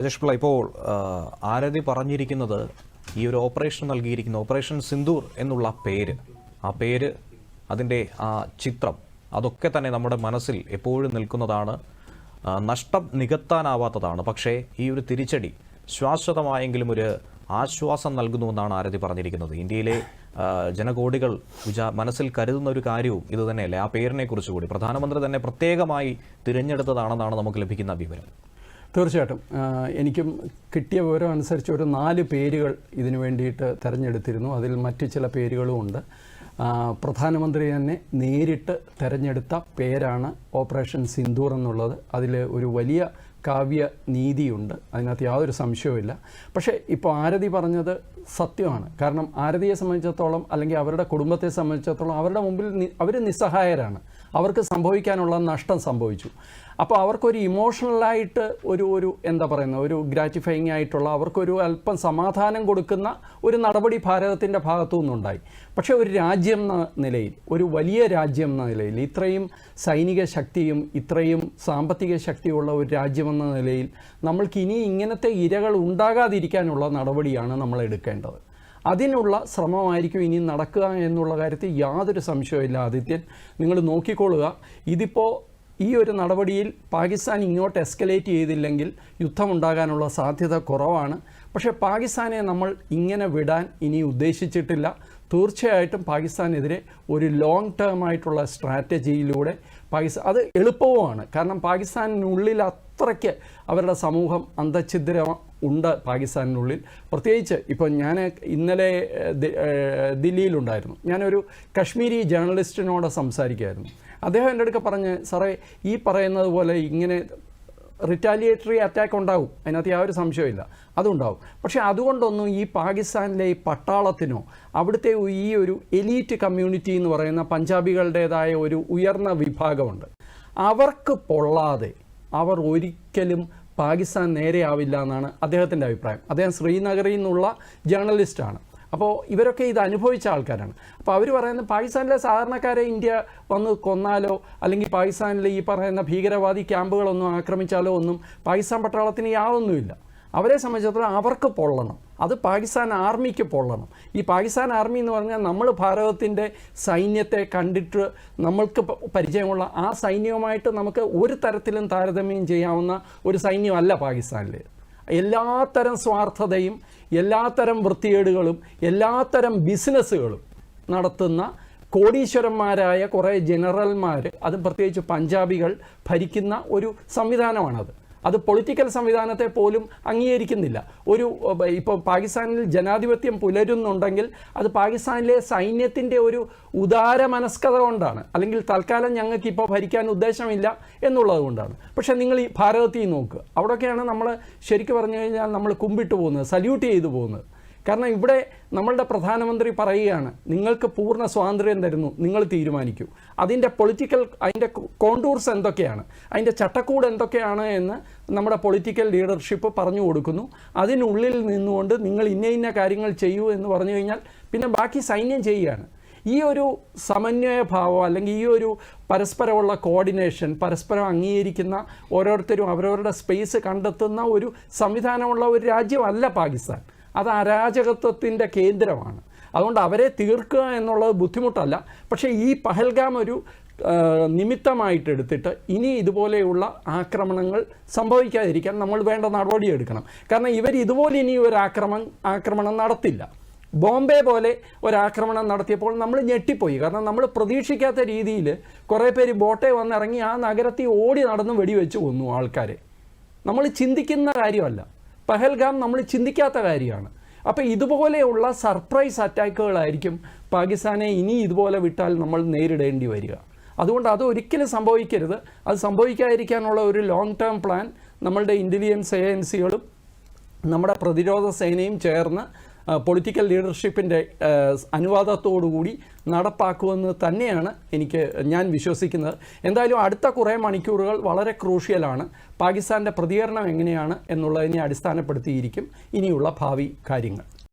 രജേഷ് പിള്ള, ഇപ്പോൾ ആരതി പറഞ്ഞിരിക്കുന്നത് ഈ ഒരു ഓപ്പറേഷൻ നൽകിയിരിക്കുന്ന ഓപ്പറേഷൻ സിന്ദൂർ എന്നുള്ള പേര്, ആ പേര്, അതിൻ്റെ ആ ചിത്രം, അതൊക്കെ തന്നെ നമ്മുടെ മനസ്സിൽ എപ്പോഴും നിൽക്കുന്നതാണ്, നഷ്ടം നികത്താനാവാത്തതാണ്. പക്ഷേ ഈ ഒരു തിരിച്ചടി ശാശ്വതമായെങ്കിലും ഒരു ആശ്വാസം നൽകുന്നുവെന്നാണ് ആരതി പറഞ്ഞിരിക്കുന്നത്. ഇന്ത്യയിലെ ജനകോടികൾ മനസ്സിൽ കരുതുന്ന ഒരു കാര്യവും ഇത് തന്നെയല്ലേ? ആ പേരിനെ കുറിച്ച് കൂടി പ്രധാനമന്ത്രി തന്നെ പ്രത്യേകമായി തിരഞ്ഞെടുത്തതാണെന്നാണ് നമുക്ക് ലഭിക്കുന്ന വിവരം. തീർച്ചയായിട്ടും എനിക്കും കിട്ടിയ വിവരം അനുസരിച്ച് ഒരു 4 പേരുകൾ ഇതിനു വേണ്ടിയിട്ട് തിരഞ്ഞെടുത്തിരുന്നു. അതിൽ മറ്റ് ചില പേരുകളും ഉണ്ട്. പ്രധാനമന്ത്രി തന്നെ നേരിട്ട് തിരഞ്ഞെടുത്ത പേരാണ് ഓപ്പറേഷൻ സിന്ദൂർ എന്നുള്ളത്. അതിൽ ഒരു വലിയ കാവ്യ നീതിയുണ്ട്, അതിനകത്ത് യാതൊരു സംശയവുമില്ല. പക്ഷേ ഇപ്പോൾ ആരതി പറഞ്ഞത് സത്യമാണ്. കാരണം ആരതിയെ സംബന്ധിച്ചിടത്തോളം, അല്ലെങ്കിൽ അവരുടെ കുടുംബത്തെ സംബന്ധിച്ചിടത്തോളം, അവരുടെ മുമ്പിൽ അവർ നിസ്സഹായരാണ്. അവർക്ക് സംഭവിക്കാനുള്ള നഷ്ടം സംഭവിച്ചു. അപ്പോൾ അവർക്കൊരു ഇമോഷണലായിട്ട് ഒരു എന്താ പറയുന്നത്, ഒരു ഗ്രാറ്റിഫൈങ് ആയിട്ടുള്ള, അവർക്കൊരു അല്പം സമാധാനം കൊടുക്കുന്ന ഒരു നടപടി ഭാരതത്തിൻ്റെ ഭാഗത്തു നിന്നുണ്ടായി. പക്ഷേ ഒരു രാജ്യം എന്ന നിലയിൽ, ഒരു വലിയ രാജ്യം എന്ന നിലയിൽ, ഇത്രയും സൈനിക ശക്തിയും ഇത്രയും സാമ്പത്തിക ശക്തിയുള്ള ഒരു രാജ്യമെന്ന നിലയിൽ നമ്മൾക്ക് ഇനി ഇങ്ങനത്തെ ഇരകൾ ഉണ്ടാകാതിരിക്കാനുള്ള നടപടിയാണ് നമ്മൾ എടുക്കേണ്ടത്. അതിനുള്ള ശ്രമമായിരിക്കും ഇനി നടക്കുക എന്നുള്ള കാര്യത്തിൽ യാതൊരു സംശയമില്ല. ആദിത്യൻ, നിങ്ങൾ നോക്കിക്കൊള്ളുക. ഇതിപ്പോൾ ഈ ഒരു നടപടിയിൽ പാകിസ്ഥാൻ ഇങ്ങോട്ട് എസ്കലേറ്റ് ചെയ്തില്ലെങ്കിൽ യുദ്ധമുണ്ടാകാനുള്ള സാധ്യത കുറവാണ്. പക്ഷേ പാകിസ്ഥാനെ നമ്മൾ ഇങ്ങനെ വിടാൻ ഇനി ഉദ്ദേശിച്ചിട്ടില്ല. തീർച്ചയായിട്ടും പാകിസ്ഥാനെതിരെ ഒരു ലോങ് ടേം ആയിട്ടുള്ള സ്ട്രാറ്റജിയിലൂടെ അത് എളുപ്പവുമാണ്. കാരണം പാകിസ്ഥാനിനുള്ളിൽ അത്രയ്ക്ക് അവരുടെ സമൂഹം അന്തഛിദ്രം ഉണ്ട് പാകിസ്ഥാനിനുള്ളിൽ. പ്രത്യേകിച്ച് ഇപ്പോൾ ഞാൻ ഇന്നലെ ദില്ലിയിലുണ്ടായിരുന്നു. ഞാനൊരു കശ്മീരി ജേർണലിസ്റ്റിനോട് സംസാരിക്കുമായിരുന്നു. അദ്ദേഹം എൻ്റെ അടുക്ക പറഞ്ഞ്, സാറേ, ഈ പറയുന്നത് പോലെ ഇങ്ങനെ റിറ്റാലിയേറ്ററി അറ്റാക്ക് ഉണ്ടാവും, അതിനകത്ത് യാതൊരു സംശയമില്ല, അതുണ്ടാവും. പക്ഷേ അതുകൊണ്ടൊന്നും ഈ പാകിസ്ഥാനിലെ ഈ പട്ടാളത്തിനോ അവിടുത്തെ ഈ ഒരു എലീറ്റ് കമ്മ്യൂണിറ്റി എന്ന് പറയുന്ന പഞ്ചാബികളുടേതായ ഒരു ഉയർന്ന വിഭാഗമുണ്ട്, അവർക്ക് പൊള്ളാതെ അവർ ഒരിക്കലും പാകിസ്ഥാൻ നേരെയാവില്ല എന്നാണ് അദ്ദേഹത്തിൻ്റെ അഭിപ്രായം. അദ്ദേഹം ശ്രീനഗറിൽ നിന്നുള്ള ജേർണലിസ്റ്റാണ്. അപ്പോൾ ഇവരൊക്കെ ഇത് അനുഭവിച്ച ആൾക്കാരാണ്. അപ്പോൾ അവർ പറയുന്നത്, പാകിസ്ഥാനിലെ സാധാരണക്കാരെ ഇന്ത്യ വന്ന് കൊന്നാലോ അല്ലെങ്കിൽ പാകിസ്ഥാനിലെ ഈ പറയുന്ന ഭീകരവാദി ക്യാമ്പുകളൊന്നും ആക്രമിച്ചാലോ ഒന്നും പാകിസ്ഥാൻ പട്ടാളത്തിന് യാതൊന്നുമില്ല. അവരെ സംബന്ധിച്ചിടത്തോളം അവർക്ക് പൊള്ളണം, അത് പാകിസ്ഥാൻ ആർമിക്ക് പൊള്ളണം. ഈ പാകിസ്ഥാൻ ആർമി എന്ന് പറഞ്ഞാൽ നമ്മൾ ഭാരതത്തിൻ്റെ സൈന്യത്തെ കണ്ടിട്ട് നമ്മൾക്ക് പരിചയമുള്ള ആ സൈന്യവുമായിട്ട് നമുക്ക് ഒരു തരത്തിലും താരതമ്യം ചെയ്യാവുന്ന ഒരു സൈന്യമല്ല പാകിസ്ഥാനിൽ. എല്ലാത്തരം സ്വാർത്ഥതയും എല്ലാത്തരം വൃത്തികേടുകളും എല്ലാത്തരം ബിസിനസ്സുകളും നടത്തുന്ന കോടീശ്വരന്മാരായ കുറേ ജനറൽമാർ, അതും പ്രത്യേകിച്ച് പഞ്ചാബികൾ ഭരിക്കുന്ന ഒരു സംവിധാനമാണത്. അത് പൊളിറ്റിക്കൽ സംവിധാനത്തെ പോലും അംഗീകരിക്കുന്നില്ല. ഇപ്പോൾ പാകിസ്ഥാനിൽ ജനാധിപത്യം പുലരുന്നുണ്ടെങ്കിൽ അത് പാകിസ്ഥാനിലെ സൈന്യത്തിൻ്റെ ഒരു ഉദാര മനസ്കത കൊണ്ടാണ്, അല്ലെങ്കിൽ തൽക്കാലം ഞങ്ങൾക്ക് ഇപ്പോൾ ഭരിക്കാൻ ഉദ്ദേശമില്ല എന്നുള്ളത് കൊണ്ടാണ്. പക്ഷേ നിങ്ങൾ ഈ ഭാരതത്തിൽ നോക്കുക, അവിടെയൊക്കെയാണ് നമ്മൾ ശരിക്കും പറഞ്ഞു കഴിഞ്ഞാൽ നമ്മൾ കുമ്പിട്ട് പോകുന്നത്, സല്യൂട്ട് ചെയ്തു പോകുന്നത്. കാരണം ഇവിടെ നമ്മളുടെ പ്രധാനമന്ത്രി പറയുകയാണ്, നിങ്ങൾക്ക് പൂർണ്ണ സ്വാതന്ത്ര്യം തരുന്നു, നിങ്ങൾ തീരുമാനിക്കൂ. അതിൻ്റെ അതിൻ്റെ കോണ്ടൂർസ് എന്തൊക്കെയാണ്, അതിൻ്റെ ചട്ടക്കൂട് എന്തൊക്കെയാണ് എന്ന് നമ്മുടെ പൊളിറ്റിക്കൽ ലീഡർഷിപ്പ് പറഞ്ഞു കൊടുക്കുന്നു. അതിനുള്ളിൽ നിന്നുകൊണ്ട് നിങ്ങൾ ഇന്ന കാര്യങ്ങൾ ചെയ്യൂ എന്ന് പറഞ്ഞു കഴിഞ്ഞാൽ പിന്നെ ബാക്കി സൈന്യം ചെയ്യുകയാണ്. ഈ ഒരു സമന്വയഭാവം, അല്ലെങ്കിൽ ഈ ഒരു പരസ്പരമുള്ള കോർഡിനേഷൻ, പരസ്പരം അംഗീകരിക്കുന്ന, ഓരോരുത്തരും അവരവരുടെ സ്പേസ് കണ്ടെത്തുന്ന ഒരു സംവിധാനമുള്ള ഒരു രാജ്യമല്ല പാകിസ്ഥാൻ. അത് അരാജകത്വത്തിൻ്റെ കേന്ദ്രമാണ്. അതുകൊണ്ട് അവരെ തീർക്കുക എന്നുള്ളത് ബുദ്ധിമുട്ടല്ല. പക്ഷേ ഈ പഹൽഗാം ഒരു നിമിത്തമായിട്ടെടുത്തിട്ട് ഇനി ഇതുപോലെയുള്ള ആക്രമണങ്ങൾ സംഭവിക്കാതിരിക്കാൻ നമ്മൾ വേണ്ട നടപടിയെടുക്കണം. കാരണം ഇവർ ഇതുപോലെ ഇനി ഒരു ആക്രമണം നടത്തില്ല. ബോംബെ പോലെ ഒരാക്രമണം നടത്തിയപ്പോൾ നമ്മൾ ഞെട്ടിപ്പോയി. കാരണം നമ്മൾ പ്രതീക്ഷിക്കാത്ത രീതിയിൽ കുറേ പേര് ബോട്ടെ വന്നിറങ്ങി ആ നഗരത്തിൽ ഓടി നടന്ന് വെടിവെച്ച് കൊന്നു ആൾക്കാരെ. നമ്മൾ ചിന്തിക്കുന്ന കാര്യമല്ല, പഹൽഗാം നമ്മൾ ചിന്തിക്കാത്ത കാര്യമാണ്. അപ്പോൾ ഇതുപോലെയുള്ള സർപ്രൈസ് അറ്റാക്കുകളായിരിക്കും പാകിസ്ഥാനെ ഇനി ഇതുപോലെ വിട്ടാൽ നമ്മൾ നേരിടേണ്ടി വരിക. അതുകൊണ്ട് അത് ഒരിക്കലും സംഭവിക്കരുത്. അത് സംഭവിക്കാതിരിക്കാനുള്ള ഒരു ലോങ് ടേം പ്ലാൻ നമ്മളുടെ ഇൻ്റലിജൻസ് ഏജൻസികളും നമ്മുടെ പ്രതിരോധ സേനയും ചേർന്ന് പൊളിറ്റിക്കൽ ലീഡർഷിപ്പിൻ്റെ അനുവാദത്തോടുകൂടി നടപ്പാക്കുമെന്ന് തന്നെയാണ് ഞാൻ വിശ്വസിക്കുന്നത്. എന്തായാലും അടുത്ത കുറേ മണിക്കൂറുകൾ വളരെ ക്രൂഷ്യലാണ്. പാകിസ്ഥാൻ്റെ പ്രതികരണം എങ്ങനെയാണ് എന്നുള്ളതിനെ അടിസ്ഥാനപ്പെടുത്തിയിരിക്കും ഇനിയുള്ള ഭാവി കാര്യങ്ങൾ.